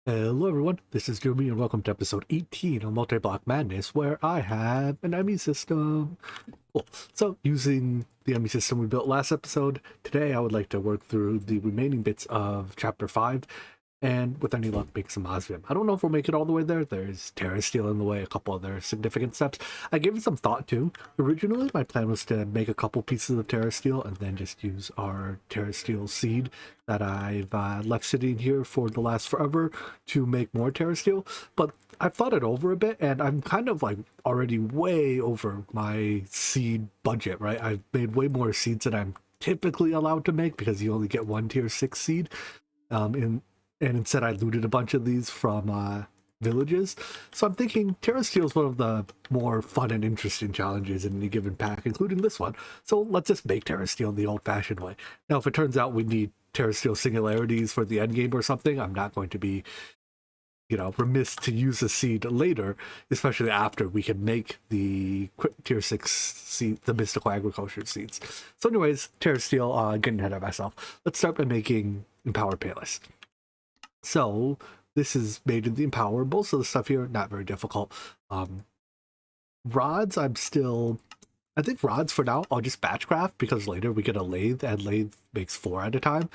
Hello everyone, this is Jeremy and welcome to episode 18 of Multiblock Madness, where I have an ME system. Cool. So, using the ME system we built last episode, today I would like to work through the remaining bits of Chapter 5, and with any luck, make some Osmium. I don't know if we'll make it all the way there. There's Terrestrial in the way, a couple other significant steps. I gave it some thought too. Originally, my plan was to make a couple pieces of Terrestrial and then just use our Terrestrial seed that I've left sitting here for the last forever to make more Terrestrial. But I've thought it over a bit, and I'm kind of like already way over my seed budget, right? I've made way more seeds than I'm typically allowed to make because you only get one tier 6 seed. And instead I looted a bunch of these from villages. So I'm thinking Terrestrial is one of the more fun and interesting challenges in any given pack, including this one. So let's just make Terrestrial the old-fashioned way. Now, if it turns out we need Terrestrial singularities for the endgame or something, I'm not going to be, remiss to use a seed later, especially after we can make the tier 6 seed, the mystical agriculture seeds. So anyways, Terrestrial, getting ahead of myself. Let's start by making Empowered Payless. So this is made in the Empower. Most of the stuff here, not very difficult. Rods, I think rods for now, I'll just batch craft because later we get a lathe and lathe makes 4 at a time.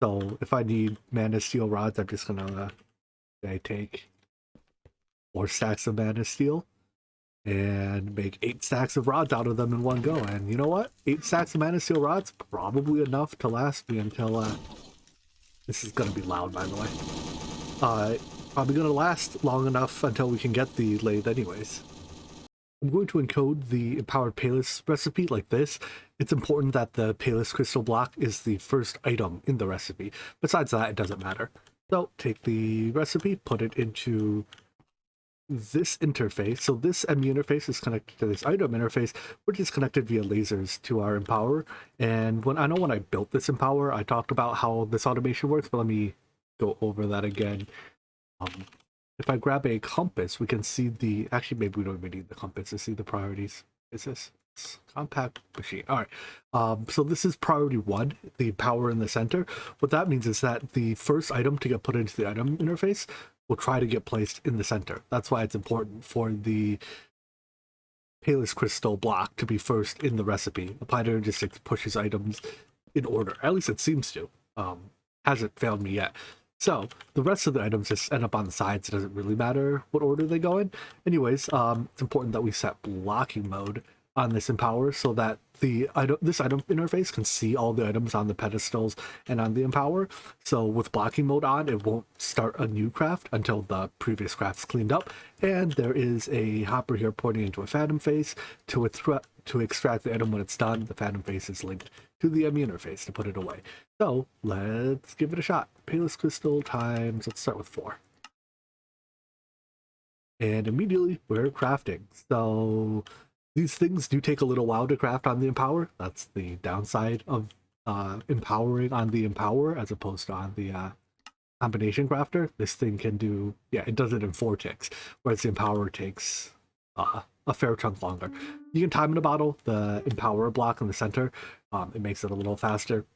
So if I need mana steel rods, I'm just gonna take 4 stacks of mana steel and make 8 stacks of rods out of them in one go. And you know what? 8 stacks of mana steel rods, probably enough to last me until this is going to be loud, by the way. Probably going to last long enough until we can get the lathe anyways. I'm going to encode the Empowered Payless recipe like this. It's important that the Payless crystal block is the first item in the recipe. Besides that, it doesn't matter. So take the recipe, put it into this interface. So this MU interface is connected to this item interface, which is connected via lasers to our Empower. And when I built this Empower, I talked about how this automation works, but let me go over that again. If I grab a compass, we can see actually, maybe we don't even need the compass to see the priorities. Is this compact machine? All right. So this is priority 1, the power in the center. What that means is that the first item to get put into the item interface will try to get placed in the center. That's why it's important for the Payless crystal block to be first in the recipe. Applied Energistics pushes items in order. At least it seems to. Hasn't failed me yet. So the rest of the items just end up on the sides. It doesn't really matter what order they go in. Anyways, it's important that we set blocking mode on this Empower so that this item interface can see all the items on the pedestals and on the Empower. So with blocking mode on, it won't start a new craft until the previous craft's cleaned up. And there is a hopper here pointing into a phantom face to extract the item when it's done. The phantom face is linked to the ME interface to put it away. So let's give it a shot. Payless crystal times, let's start with 4. And immediately we're crafting. So these things do take a little while to craft on the Empower. That's the downside of empowering on the Empower as opposed to on the combination crafter. This thing can do, it does it in 4 ticks, whereas the Empower takes a fair chunk longer. You can time in a bottle the Empower block in the center. It makes it a little faster.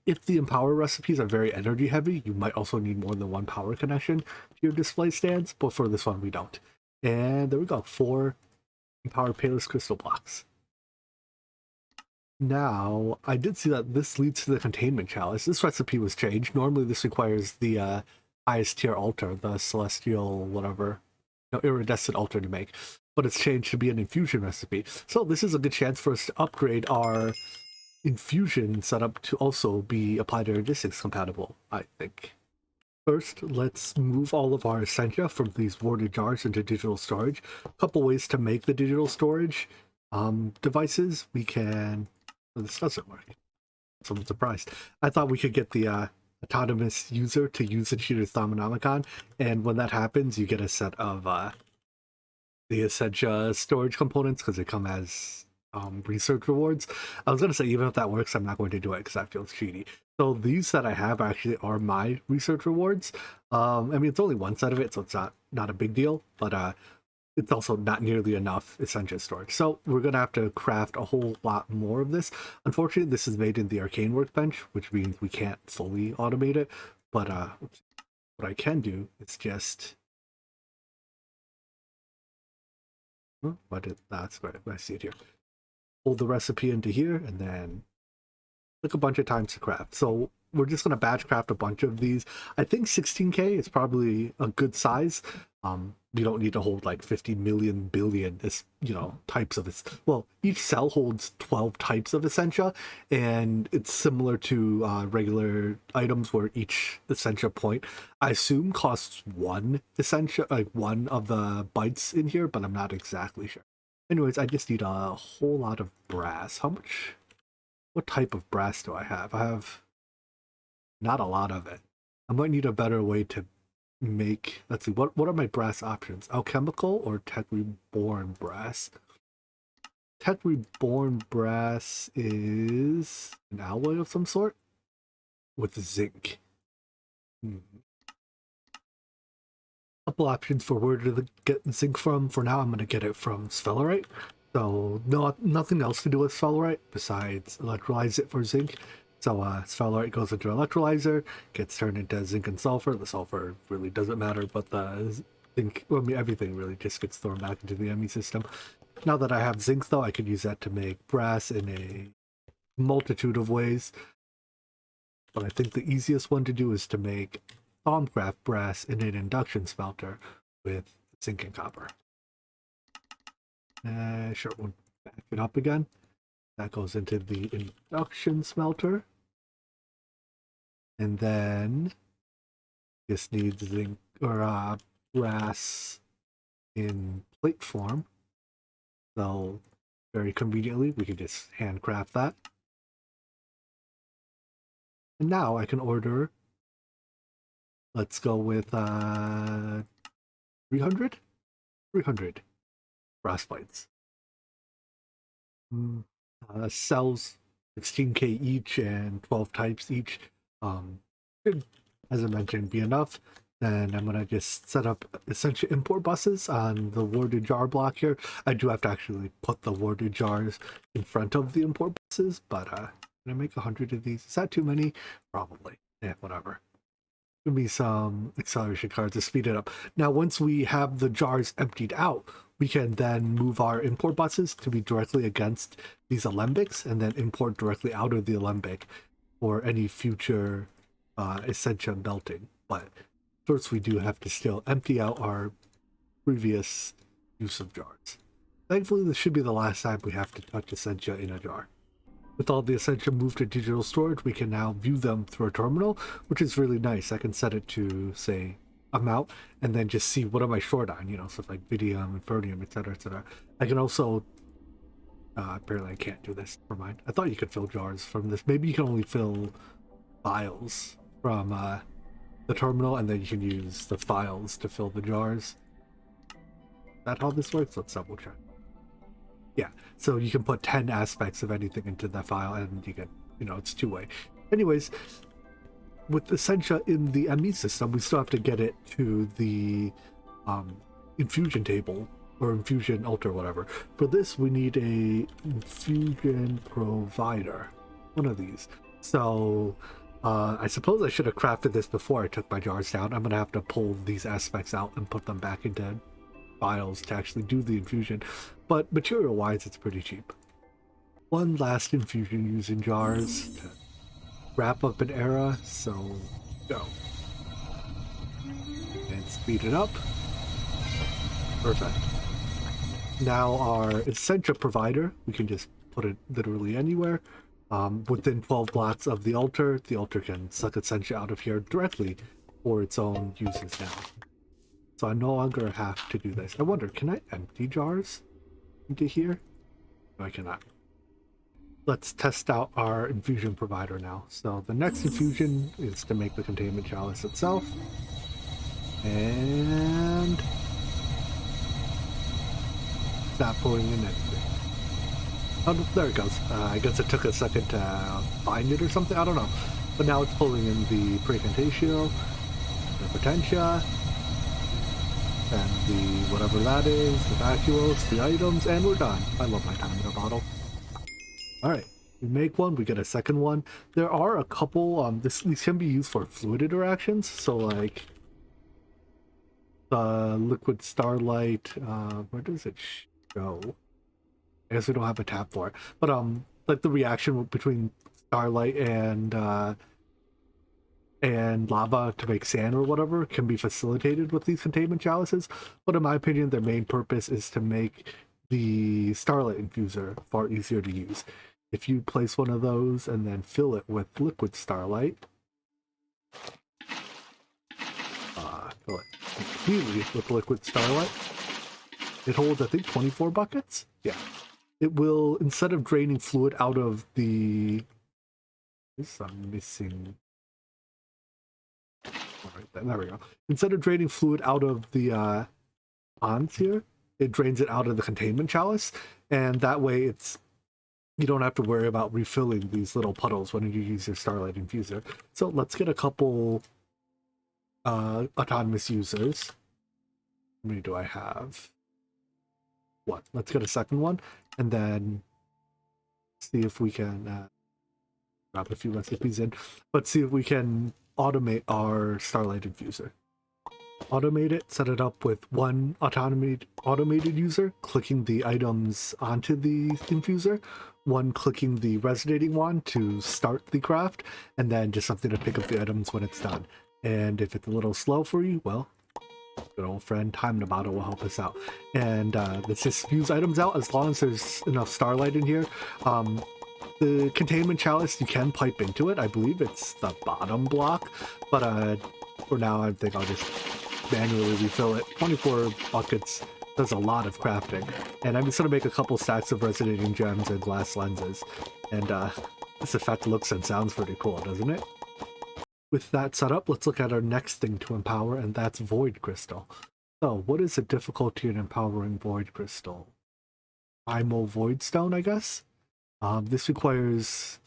If the Empower recipes are very energy heavy, you might also need more than 1 power connection to your display stands, but for this one we don't. And there we go, 4 Empowered Payless crystal blocks. Now, I did see that this leads to the containment chalice. This recipe was changed. Normally this requires the highest tier altar, the celestial iridescent altar to make, but it's changed to be an infusion recipe. So this is a good chance for us to upgrade our infusion setup to also be applied energistics compatible, I think. First, let's move all of our Essentia from these warded jars into digital storage. A couple ways to make the digital storage devices. We can... Oh, this doesn't work. So I'm surprised. I thought we could get the autonomous user to use Cheater's Thaumonomicon, and when that happens, you get a set of the Essentia storage components because they come as research rewards. I was going to say, even if that works, I'm not going to do it because that feels cheaty. So these that I have actually are my research rewards. I mean, it's only one set of it, so it's not a big deal, but it's also not nearly enough Essentia storage. So we're going to have to craft a whole lot more of this. Unfortunately, this is made in the Arcane Workbench, which means we can't fully automate it, but what I can do is just... Oh, that's right, I see it here. Pull the recipe into here and then click a bunch of times to craft. So we're just going to batch craft a bunch of these. I think 16k is probably a good size. You don't need to hold like 50 million billion types of this. Well, each cell holds 12 types of Essentia, and it's similar to regular items where each Essentia point, I assume, costs one Essentia, like one of the bytes in here, but I'm not exactly sure. Anyways, I just need a whole lot of brass. How much? What type of brass do I have? I have not a lot of it. I might need a better way to make... Let's see, what are my brass options? Alchemical or Tech Reborn brass? Tech Reborn brass is an alloy of some sort with zinc. Couple options for where to get zinc from. For now, I'm going to get it from sphelerite. So nothing else to do with sphelerite besides electrolyze it for zinc. So sphelerite goes into electrolyzer, gets turned into zinc and sulfur. The sulfur really doesn't matter, but the zinc, well, I mean, everything really just gets thrown back into the ME system. Now that I have zinc, though, I could use that to make brass in a multitude of ways. But I think the easiest one to do is to make Thaumcraft brass in an induction smelter with zinc and copper. Sure, we'll back it up again. That goes into the induction smelter. And then just needs zinc or brass in plate form. So very conveniently, we can just handcraft that. And now I can order, let's go with 300 brass plates. Cells 16k each and 12 types each should, as I mentioned, be enough. Then I'm gonna just set up Essentia import buses on the warded jar block here. I do have to actually put the warded jars in front of the import buses, but can I make 100 of these? Is that too many? Probably. Yeah, whatever. Give me some acceleration cards to speed it up. Now, once we have the jars emptied out, we can then move our import buses to be directly against these alembics and then import directly out of the alembic for any future Essentia melting. But first, we do have to still empty out our previous use of jars. Thankfully, this should be the last time we have to touch Essentia in a jar. With all the Essentia moved to digital storage, we can now view them through a terminal, which is really nice. I can set it to, say, amount, and then just see what am I short on, stuff like Vidium, Infernium, etc., etc. I can also... apparently I can't do this. Never mind. I thought you could fill jars from this. Maybe you can only fill files from the terminal, and then you can use the files to fill the jars. Is that how this works? Let's double check. Yeah, so you can put 10 aspects of anything into that file, and you can, it's two-way. Anyways, with Essentia in the ME system, we still have to get it to the infusion table, or infusion altar, whatever. For this, we need a infusion provider, one of these. So I suppose I should have crafted this before I took my jars down. I'm going to have to pull these aspects out and put them back into files to actually do the infusion, but material wise it's pretty cheap. One last infusion using jars to wrap up an era, so go and speed it up. Perfect. Now our Essentia provider, we can just put it literally anywhere. Within 12 blocks of the altar can suck Essentia out of here directly for its own uses now. So I no longer have to do this. I wonder, can I empty jars into here? No, I cannot. Let's test out our infusion provider now. So the next infusion is to make the containment chalice itself. And stop pulling in anything. Oh, there it goes. I guess it took a second to find it or something. I don't know. But now it's pulling in the precantatio, the potentia, and the whatever that is, the vacuos, the items, and we're done. I love my time in a bottle. Alright, we make one, we get a second one. There are a couple, these can be used for fluid interactions, so like, the liquid starlight, where does it show? I guess we don't have a tab for it, but like the reaction between starlight and lava to make sand or whatever can be facilitated with these containment chalices. But in my opinion, their main purpose is to make the starlight infuser far easier to use. If you place one of those and then fill it with liquid starlight, fill it completely with liquid starlight, it holds, I think, 24 buckets? Yeah. It will, instead of draining fluid out of the... This I'm missing... All right, there we go. Instead of draining fluid out of the ponds here, it drains it out of the containment chalice, and that way you don't have to worry about refilling these little puddles when you use your starlight infuser. So let's get a couple autonomous users. How many do I have? One. Let's get a second one, and then see if we can grab a few recipes in. Let's see if we can automate our starlight infuser. Automate it, set it up with one automated user clicking the items onto the infuser, one clicking the resonating wand to start the craft, and then just something to pick up the items when it's done. And if it's a little slow for you, well, good old friend Time in a Bottle will help us out. And let's just spews items out as long as there's enough starlight in here. The containment chalice, you can pipe into it. I believe it's the bottom block, but for now I think I'll just manually refill it. 24 buckets does a lot of crafting, and I'm just going to make a couple stacks of resonating gems and glass lenses, and this effect looks and sounds pretty cool, doesn't it? With that set up, let's look at our next thing to empower, and that's Void Crystal. So what is the difficulty in empowering Void Crystal? Primal Void Stone, I guess? This requires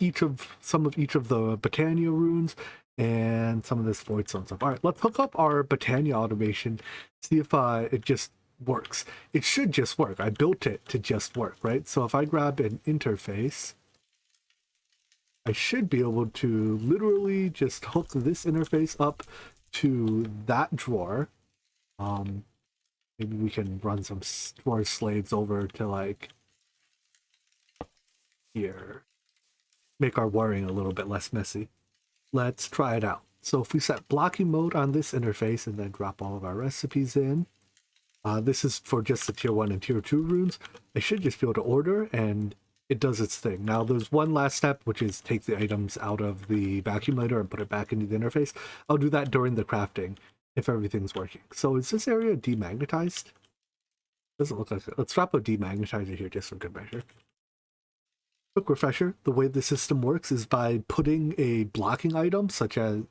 some of each of the Botania runes and some of this Void Stone stuff. All right, let's hook up our Botania automation, see if it just works. It should just work. I built it to just work, right? So if I grab an interface, I should be able to literally just hook this interface up to that drawer. Maybe we can run some drawer slaves over to like here. Make our wiring a little bit less messy. Let's try it out. So if we set blocking mode on this interface and then drop all of our recipes in, this is for just the tier 1 and tier 2 runes. I should just be able to order and it does its thing. Now there's one last step, which is take the items out of the vacuumlator and put it back into the interface. I'll do that during the crafting if everything's working. So is this area demagnetized? Doesn't look like it. Let's drop a demagnetizer here just for good measure. Quick refresher, the way the system works is by putting a blocking item, such as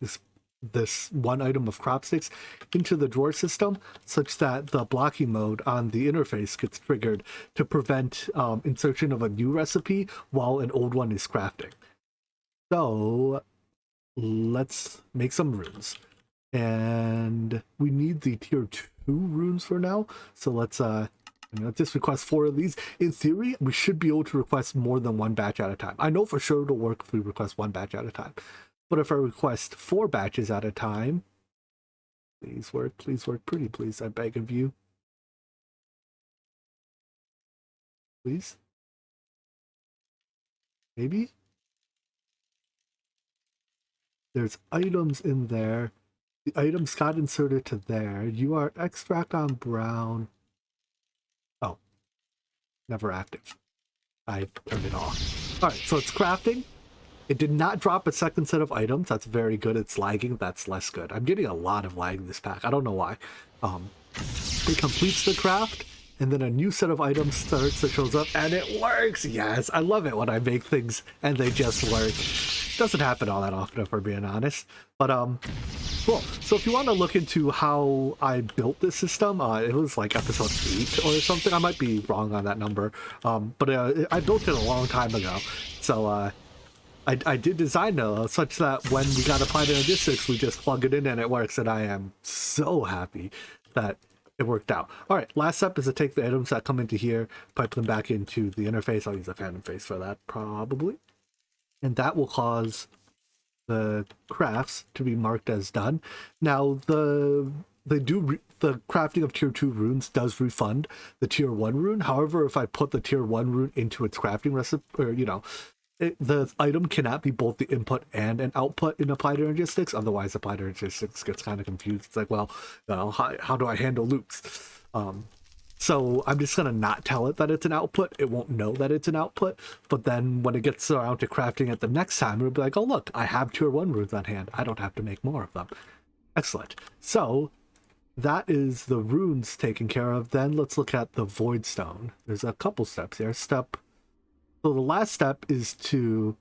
this one item of crop sticks, into the drawer system, such that the blocking mode on the interface gets triggered to prevent insertion of a new recipe while an old one is crafting. So let's make some runes. And we need the tier 2 runes for now, so let's just request 4 of these. In theory, we should be able to request more than one batch at a time. I know for sure it'll work if we request 1 batch at a time. But if I request 4 batches at a time, please work, pretty please, I beg of you. Please? Maybe? There's items in there. The items got inserted to there. You are extract on brown. Oh, never active. I turned it off. All right, so it's crafting. It did not drop a second set of items. That's very good. It's lagging. That's less good. I'm getting a lot of lag in this pack. I don't know why. It completes the craft, and then a new set of items starts that shows up, and it works. Yes, I love it when I make things and they just work. Doesn't happen all that often, if we're being honest. But cool. So if you want to look into how I built this system, it was like episode 8 or something. I might be wrong on that number, but I built it a long time ago. So I did design it such that when we got applied in logistics, we just plug it in and it works, and I am so happy that it worked out. All right, last step is to take the items that come into here, pipe them back into the interface. I'll use a phantom face for that, probably. And that will cause the crafts to be marked as done. Now, the they do the crafting of tier 2 runes does refund the tier 1 rune. However, if I put the tier 1 rune into its crafting recipe, or the item cannot be both the input and an output in applied energistics. Otherwise, applied energistics gets kind of confused. It's like, well, how do I handle loops? So I'm just gonna not tell it that it's an output. It won't know that it's an output. But then when it gets around to crafting it the next time, it'll be like, oh look, I have tier 1 runes on hand. I don't have to make more of them. Excellent. So that is the runes taken care of. Then let's look at the void stone. There's a couple steps here. So the last step is to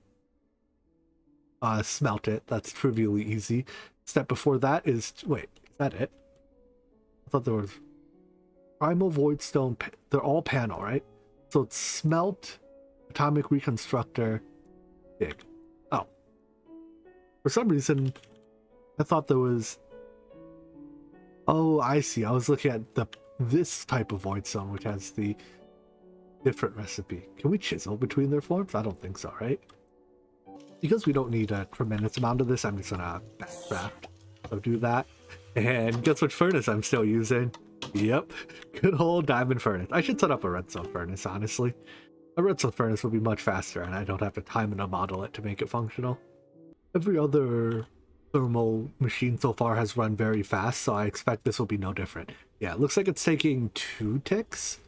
smelt it. That's trivially easy. Step before that is, wait, is that it? I thought there was primal void stone. They're all panel, right? So it's smelt, atomic reconstructor, dig. Oh, for some reason I thought there was, oh, I see. I was looking at this type of void stone, which has the different recipe. Can we chisel between their forms? I don't think so, right? Because we don't need a tremendous amount of this, I'm just gonna backdraft. So do that. And guess which furnace I'm still using? Yep, good old diamond furnace. I should set up a redstone furnace, honestly. A redstone furnace will be much faster, and I don't have to time and model it to make it functional. Every other thermal machine so far has run very fast, so I expect this will be no different. Yeah, it looks like it's taking 2 ticks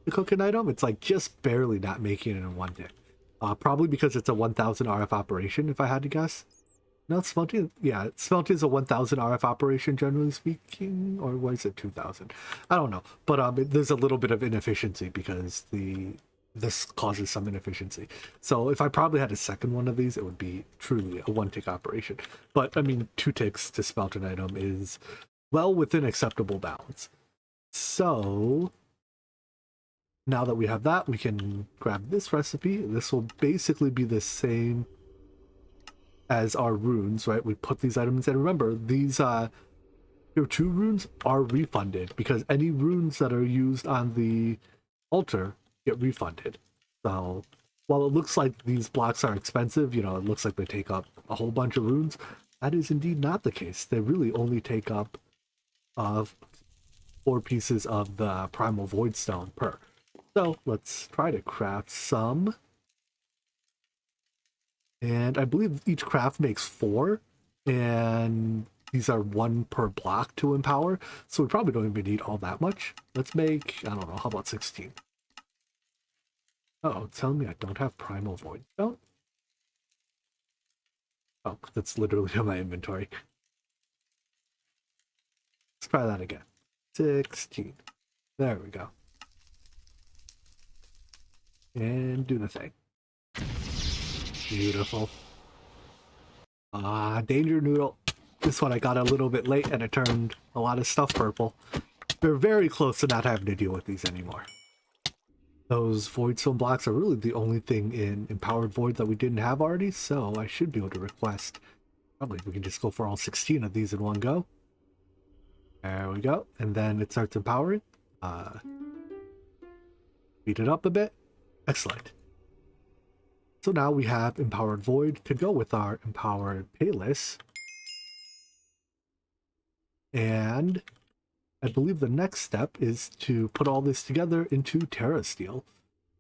to cook an item. It's like just barely not making it in 1 tick. Probably because it's a 1000 RF operation, if I had to guess. No, smelting, yeah, smelting is a 1000 RF operation, generally speaking, or was it 2000? I don't know, but there's a little bit of inefficiency because this causes some inefficiency. So if I probably had a second one of these, it would be truly a 1 tick operation. But I mean, 2 ticks to smelt an item is well within acceptable bounds. So now that we have that, we can grab this recipe. This will basically be the same as our runes, right? We put these items, and remember, these tier 2 runes are refunded because any runes that are used on the altar get refunded. So while it looks like these blocks are expensive, it looks like they take up a whole bunch of runes, that is indeed not the case. They really only take up 4 pieces of the primal void stone per. So let's try to craft some. And I believe each craft makes 4, and these are 1 per block to empower, so we probably don't even need all that much. Let's make, I don't know, how about 16? Oh, it's telling me I don't have primal void stone? Oh, that's literally in my inventory. Let's try that again. 16. There we go. And do the thing. Beautiful. Danger noodle. This one I got a little bit late and it turned a lot of stuff purple. We're very close to not having to deal with these anymore. Those voidstone blocks are really the only thing in Empowered Void that we didn't have already, so I should be able to request. Probably we can just go for all 16 of these in one go. There we go. And then it starts empowering. Speed it up a bit. Excellent. So now we have Empowered Void to go with our Empowered Payless. And I believe the next step is to put all this together into Terrestrial.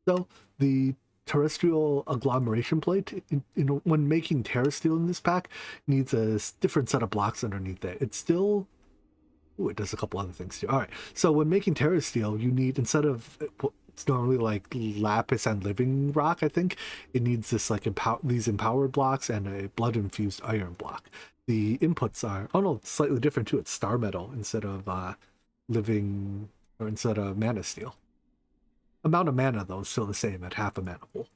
So the Terrestrial Agglomeration plate, when making Terrestrial in this pack, needs a different set of blocks underneath it. It's still... Ooh, it does a couple other things too. All right, so when making Terrestrial, you need, instead of... It's normally like lapis and living rock, I think. It needs this like these empowered blocks and a blood infused iron block. The inputs are, oh no, it's slightly different too. It's star metal instead of living, or instead of mana steel. Amount of mana though is still the same at half a mana pool.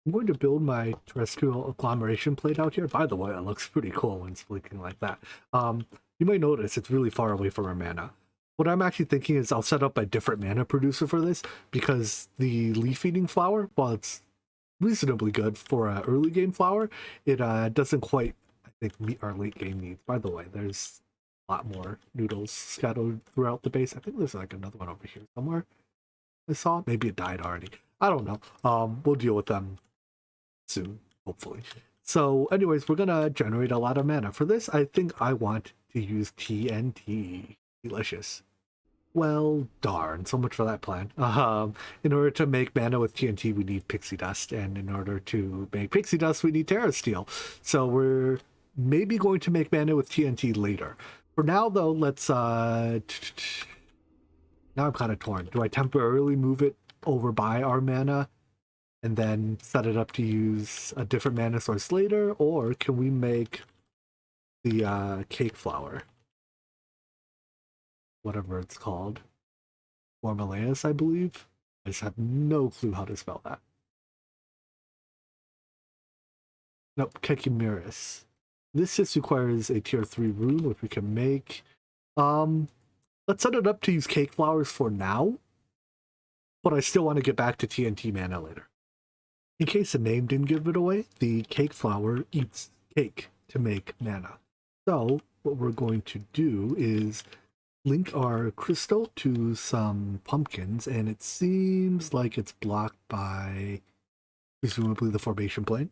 I'm going to build my terrestrial agglomeration plate out here. By the way, it looks pretty cool when it's blinking like that. You might notice it's really far away from our mana. What I'm actually thinking is I'll set up a different mana producer for this, because the leaf eating flower, while it's reasonably good for an early game flower, it doesn't quite, I think, meet our late game needs. By the way, there's a lot more noodles scattered throughout the base. I think there's like another one over here somewhere. I saw, maybe it died already. I don't know. We'll deal with them soon, hopefully. So anyways, we're gonna generate a lot of mana. For this, I think I want to use TNT. Delicious. Well, darn. So much for that plan. In order to make mana with TNT, we need pixie dust, and in order to make pixie dust, we need Terrestrial. So we're maybe going to make mana with TNT later. For now, though, let's now I'm kind of torn. Do I temporarily move it over by our mana and then set it up to use a different mana source later, or can we make the cake flower? Whatever it's called. Formaleus, I believe. I just have no clue how to spell that. Nope, Kekimiris. This just requires a tier 3 rune, which we can make. Let's set it up to use cake flowers for now, but I still want to get back to TNT mana later. In case the name didn't give it away, the cake flower eats cake to make mana. So what we're going to do is link our crystal to some pumpkins, and it seems like it's blocked by presumably the formation plane.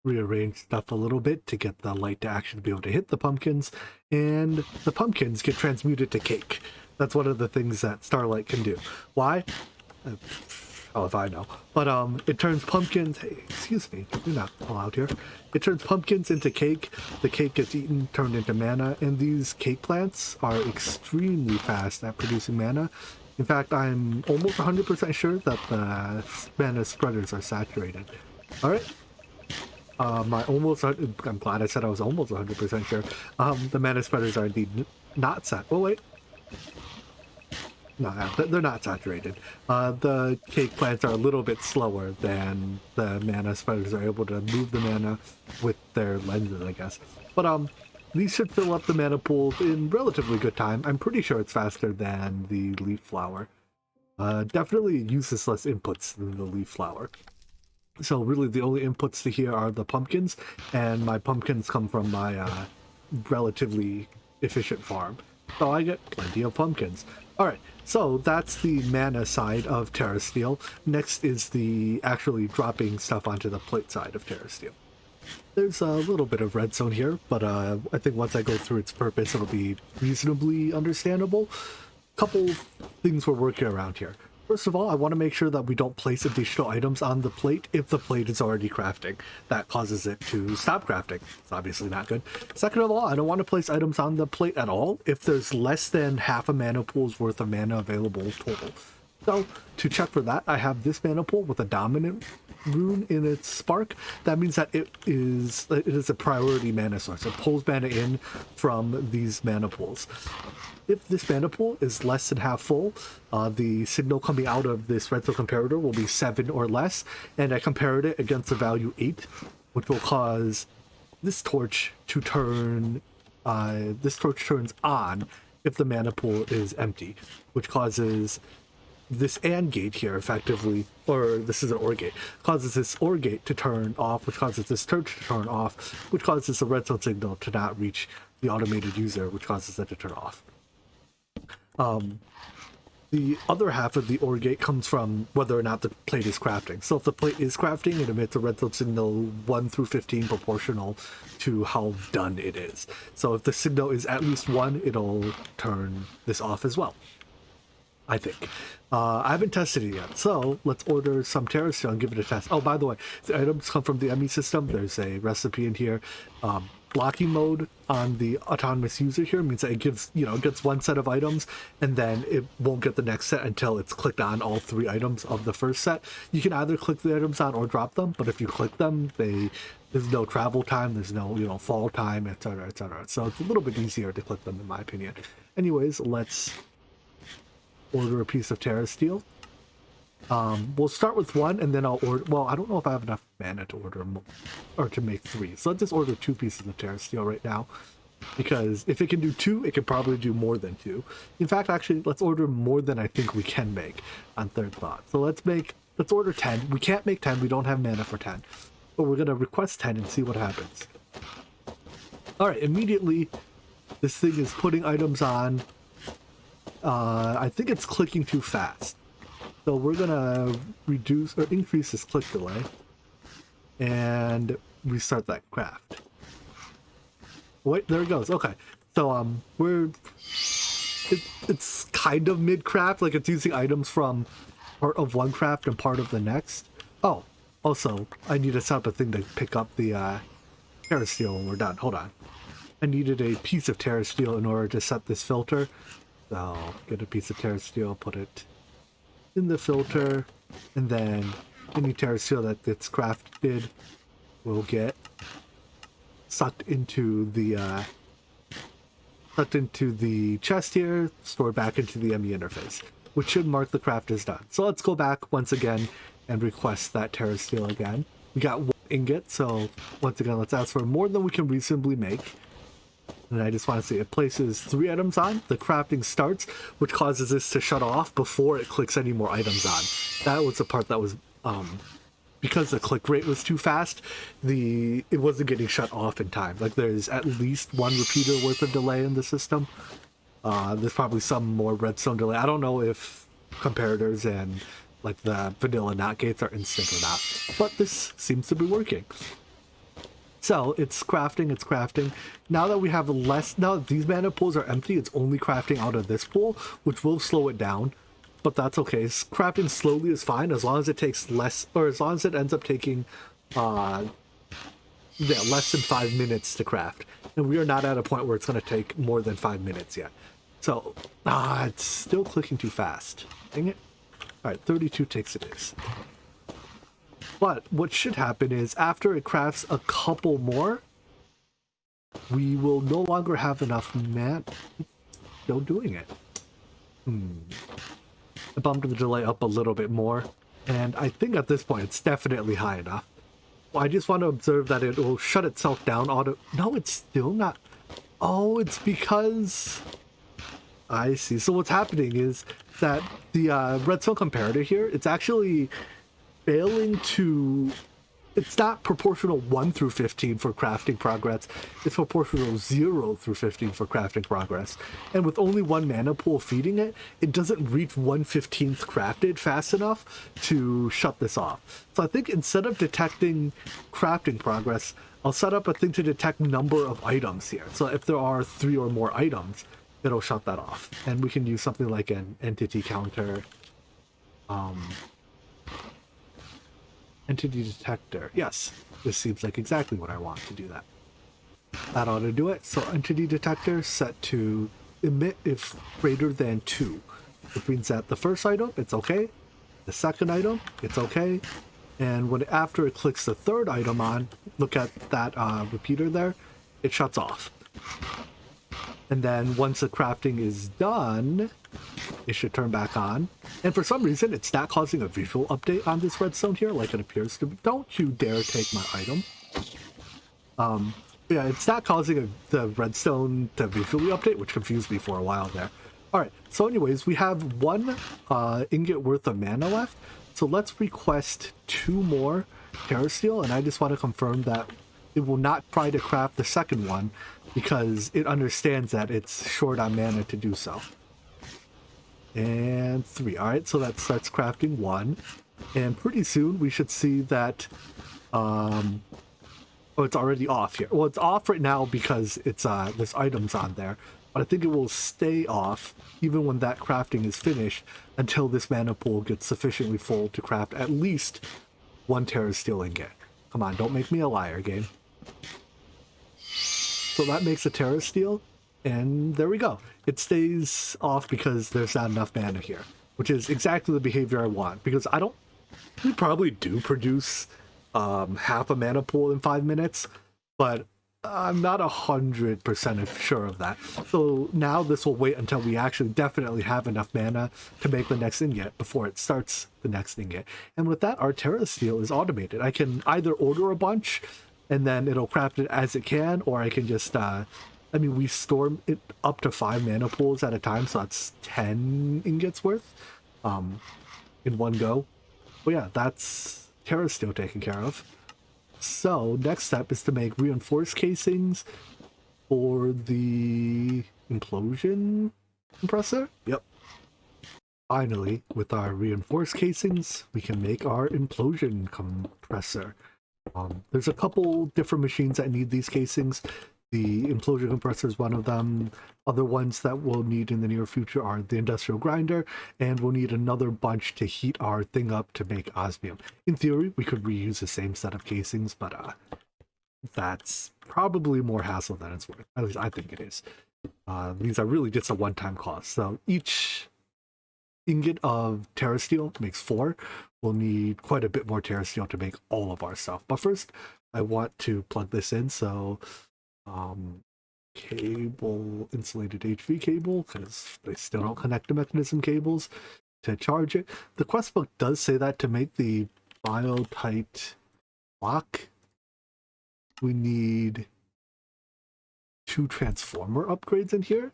Rearrange stuff a little bit to get the light to actually be able to hit the pumpkins, and the pumpkins get transmuted to cake. That's one of the things that Starlight can do. Why? Oh, if I know. But it turns pumpkins, hey, excuse me, you're not allowed here. It turns pumpkins into cake, the cake gets eaten, turned into mana, and these cake plants are extremely fast at producing mana. In fact, I'm almost 100% sure that the mana spreaders are saturated. Alright. I'm glad I said I was almost 100% sure. The mana spreaders are indeed not sat. Oh, wait. No, they're not saturated. The cake plants are a little bit slower than the mana spreaders are able to move the mana with their lenses, I guess. But these should fill up the mana pool in relatively good time. I'm pretty sure it's faster than the leaf flower. Definitely uses less inputs than the leaf flower. So really the only inputs to here are the pumpkins, and my pumpkins come from my relatively efficient farm. So I get plenty of pumpkins. Alright, so that's the mana side of Terrestrial. Next is the actually dropping stuff onto the plate side of Terrestrial. There's a little bit of redstone here, but I think once I go through its purpose, it'll be reasonably understandable. Couple things we're working around here. First of all, I want to make sure that we don't place additional items on the plate if the plate is already crafting. That causes it to stop crafting. It's obviously not good. Second of all, I don't want to place items on the plate at all if there's less than half a mana pool's worth of mana available total. So, to check for that, I have this mana pool with a dominant rune in its spark. That means that it is a priority mana source. It pulls mana in from these mana pools. If this mana pool is less than half full, the signal coming out of this redstone comparator will be 7 or less, and I compared it against the value 8, which will cause this torch to turn. This torch turns on if the mana pool is empty, which causes this AND gate here effectively, or this is an OR gate, causes this OR gate to turn off, which causes this torch to turn off, which causes the redstone signal to not reach the automated user, which causes it to turn off. The other half of the OR gate comes from whether or not the plate is crafting. So if the plate is crafting, it emits a redstone signal 1 through 15 proportional to how done it is. So if the signal is at least 1, it'll turn this off as well, I think. I haven't tested it yet, so let's order some Terrestrial and give it a test. Oh, by the way, the items come from the ME system. There's a recipe in here. Blocking mode on the autonomous user here means that it gives, it gets one set of items, and then it won't get the next set until it's clicked on all 3 items of the first set. You can either click the items on or drop them, but if you click them, there's no travel time, there's no, fall time, etc., etc. So it's a little bit easier to click them, in my opinion. Anyways, let's order a piece of Terrestrial. We'll start with 1, and then I'll order. Well, I don't know if I have enough mana to order or to make 3. So let's just order 2 pieces of Terrestrial right now, because if it can do 2, it can probably do more than 2. In fact, actually, let's order more than I think we can make on third thought. So let's order 10. We can't make 10. We don't have mana for 10, but we're gonna request 10 and see what happens. All right, immediately, this thing is putting items on. I think it's clicking too fast. So we're gonna reduce or increase this click delay and restart that craft. Wait, there it goes. Okay, so we're it's kind of mid-craft, like it's using items from part of one craft and part of the next. Oh, also, I need to set up a thing to pick up the Terrestrial when we're done. Hold on. I needed a piece of Terrestrial in order to set this filter. So, get a piece of Terrestrial, put it in the filter, and then any Terrestrial that gets crafted will get sucked into the chest here, stored back into the ME interface, which should mark the craft as done. So let's go back once again and request that Terrestrial again. We got 1 ingot, so once again, let's ask for more than we can reasonably make. And I just want to see, it places 3 items on, the crafting starts, which causes this to shut off before it clicks any more items on. That was the part that was, because the click rate was too fast, it wasn't getting shut off in time. Like there's at least 1 repeater worth of delay in the system. There's probably some more redstone delay. I don't know if comparators and like the vanilla NOT gates are instant or not, but this seems to be working. So it's crafting. Now that we have now that these mana pools are empty, it's only crafting out of this pool, which will slow it down, but that's okay. Crafting slowly is fine as long as it takes less, or as long as it ends up taking less than 5 minutes to craft. And we are not at a point where it's going to take more than 5 minutes yet. So, it's still clicking too fast. Dang it. Alright, 32 ticks it is. But what should happen is after it crafts a couple more, we will no longer have enough mana. Still doing it. I bumped the delay up a little bit more, and I think at this point it's definitely high enough. Well, I just want to observe that it will shut itself down auto. No, it's still not. Oh, it's because I see. So what's happening is that the Redstone comparator here, it's actually failing to, it's not proportional 1 through 15 for crafting progress, it's proportional 0 through 15 for crafting progress. And with only 1 mana pool feeding it, it doesn't reach 1/15th crafted fast enough to shut this off. So I think instead of detecting crafting progress, I'll set up a thing to detect number of items here. So if there are 3 or more items, it'll shut that off. And we can use something like an entity counter. Entity detector. Yes, this seems like exactly what I want to do that. That ought to do it. So entity detector set to emit if greater than 2. Which means that the first item, it's okay. The second item, it's okay. And when after it clicks the third item on, look at that repeater there, it shuts off. And then once the crafting is done, it should turn back on. And for some reason, it's not causing a visual update on this redstone here, like it appears to be. Don't you dare take my item. Yeah, it's not causing the redstone to visually update, which confused me for a while there. Alright, so anyways, we have 1 ingot worth of mana left. So let's request 2 more Terrestrial, and I just want to confirm that it will not try to craft the second one because it understands that it's short on mana to do so. And 3. Alright, so that starts crafting 1. And pretty soon we should see that oh, it's already off here. Well, it's off right now because it's there's items on there. But I think it will stay off even when that crafting is finished until this mana pool gets sufficiently full to craft at least 1 Terrestrial ingot. Come on, don't make me a liar, game. So that makes a Terrestrial, and there we go. It stays off because there's not enough mana here, which is exactly the behavior I want, because we probably do produce half a mana pool in 5 minutes, but I'm not 100% sure of that. So now this will wait until we actually definitely have enough mana to make the next ingot before it starts the next ingot. And with that, our Terrestrial is automated. I can either order a bunch and then it'll craft it as it can, or I can just, I mean, we store it up to 5 mana pools at a time, so that's 10 ingots worth in one go. But yeah, that's Terrestrial taken care of. So next step is to make reinforced casings for the implosion compressor. Yep. Finally, with our reinforced casings, we can make our implosion compressor. There's a couple different machines that need these casings. The implosion compressor is one of them. Other ones that we'll need in the near future are the industrial grinder, and we'll need another bunch to heat our thing up to make osmium. In theory, we could reuse the same set of casings, but that's probably more hassle than it's worth. At least I think it is. These are really just a one-time cost. So each ingot of Terrestrial makes 4. We'll need quite a bit more Terrestrial to make all of our stuff. But first, I want to plug this in. So cable, insulated HV cable, because they still don't connect to mechanism cables to charge it. The quest book does say that to make the bio-tight block, we need 2 transformer upgrades in here.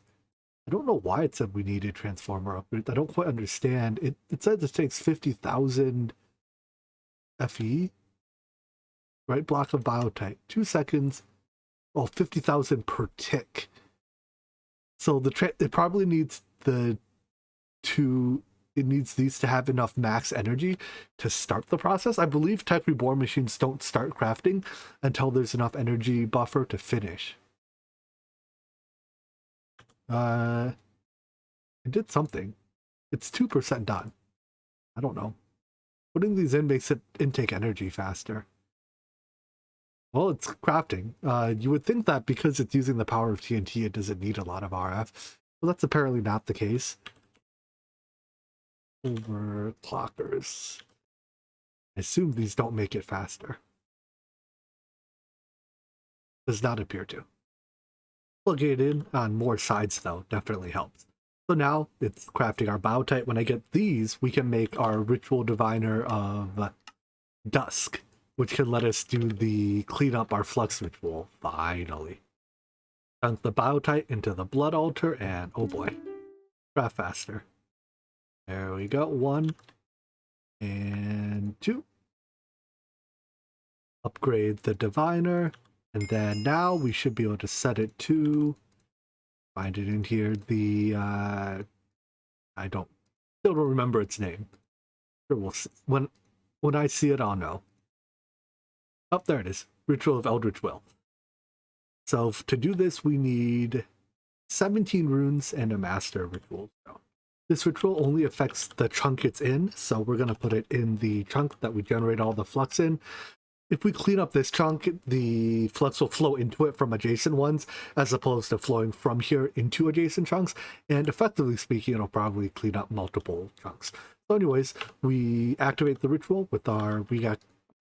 I don't know why it said we needed transformer upgrades. I don't quite understand. It says it takes 50,000 FE, right? Block of biotite, 2 seconds. Oh, 50,000 per tick. So it probably needs it needs these to have enough max energy to start the process. I believe Tech Reborn machines don't start crafting until there's enough energy buffer to finish. It did something. It's 2% done. I don't know. Putting these in makes it intake energy faster. Well, it's crafting. You would think that because it's using the power of TNT, it doesn't need a lot of RF. Well, that's apparently not the case. Overclockers. I assume these don't make it faster. Does not appear to. Plugging it in on more sides, though, definitely helps. So now it's crafting our biotite. When I get these, we can make our ritual diviner of dusk, which can let us do the clean up our flux ritual, finally. Dunk the biotite into the blood altar, and oh boy, craft faster. There we go, 1 and 2. Upgrade the diviner, and then now we should be able to set it to, find it in here, the, I still don't remember its name. Sure, we'll see. When I see it, I'll know. Oh, there it is. Ritual of Eldritch Will. So to do this, we need 17 runes and a master ritual. This ritual only affects the chunk it's in, so we're going to put it in the chunk that we generate all the flux in. If we clean up this chunk, the flux will flow into it from adjacent ones, as opposed to flowing from here into adjacent chunks, and effectively speaking, it'll probably clean up multiple chunks. So anyways, we activate the ritual with our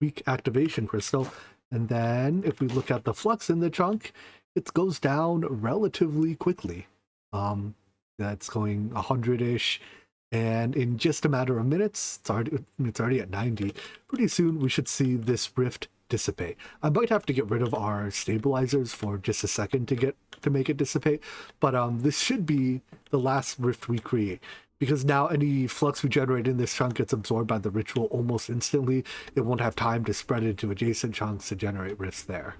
weak activation crystal, and then if we look at the flux in the chunk, it goes down relatively quickly. That's going 100-ish, and in just a matter of minutes, it's already at 90. Pretty soon we should see this rift dissipate. I might have to get rid of our stabilizers for just a second to make it dissipate, but this should be the last rift we create, because now any flux we generate in this chunk gets absorbed by the ritual almost instantly. It won't have time to spread into adjacent chunks to generate rifts there.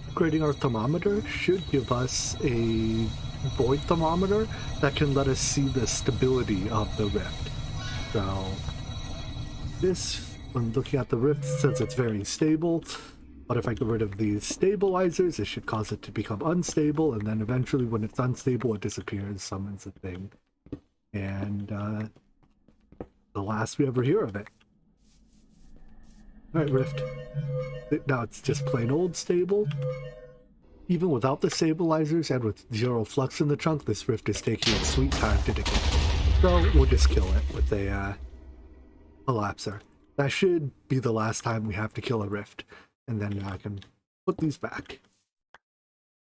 Upgrading our thermometer should give us a void thermometer that can let us see the stability of the rift. So this, when looking at the rift, says it's very stable, but if I get rid of these stabilizers, it should cause it to become unstable, and then eventually when it's unstable, it disappears, summons a thing. And the last we ever hear of it. Alright, rift. Now it's just plain old stable. Even without the stabilizers and with 0 flux in the chunk, this rift is taking its sweet time to decay. So we'll just kill it with a collapser. That should be the last time we have to kill a rift. And then I can put these back.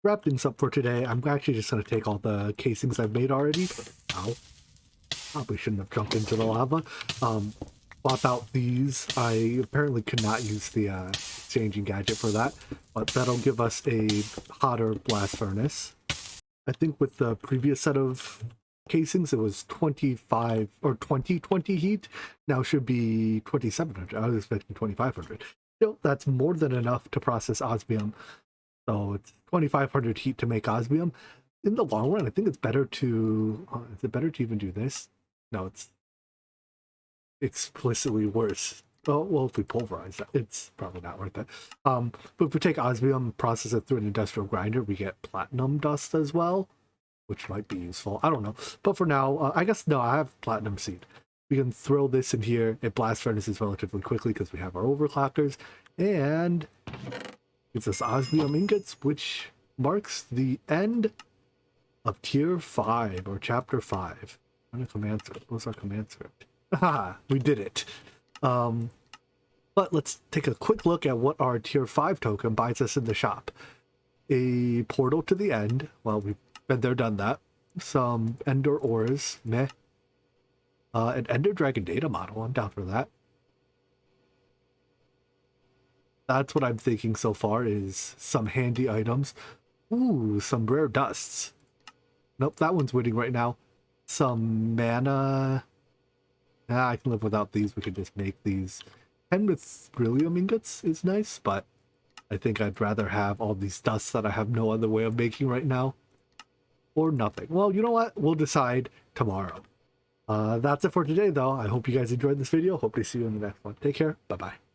Wrap things up for today. I'm actually just going to take all the casings I've made already. Ow. Probably shouldn't have jumped into the lava. Swap out these. I apparently could not use the exchanging gadget for that, but that'll give us a hotter blast furnace. I think with the previous set of casings, it was 25 or 2020 heat. Now should be 2700. I was expecting 2500. Still, that's more than enough to process osmium. So it's 2500 heat to make osmium. In the long run, I think it's better to... is it better to even do this? No, it's explicitly worse Oh, well, if we pulverize that, it's probably not worth it. But if we take osmium, process it through an industrial grinder, we get platinum dust as well, which might be useful. I don't know. But for now, I guess, no, I have platinum seed. We can throw this in here. It blast furnaces relatively quickly because we have our overclockers. And gives us osmium ingots, which marks the end of Tier 5, or Chapter 5. Run a command script. What's our command script? Haha, we did it. But let's take a quick look at what our Tier 5 token buys us in the shop. A portal to the end. Well, we've been there, done that. Some Ender ores. Meh. An Ender Dragon data model. I'm down for that. That's what I'm thinking so far, is some handy items. Ooh, some rare dusts. Nope, that one's winning right now. Some mana. I can live without these. We could just make these. 10 with beryllium ingots is nice, but I think I'd rather have all these dusts that I have no other way of making right now. Or nothing. Well, you know what? We'll decide tomorrow. That's it for today, though. I hope you guys enjoyed this video. Hope to see you in the next one. Take care. Bye-bye.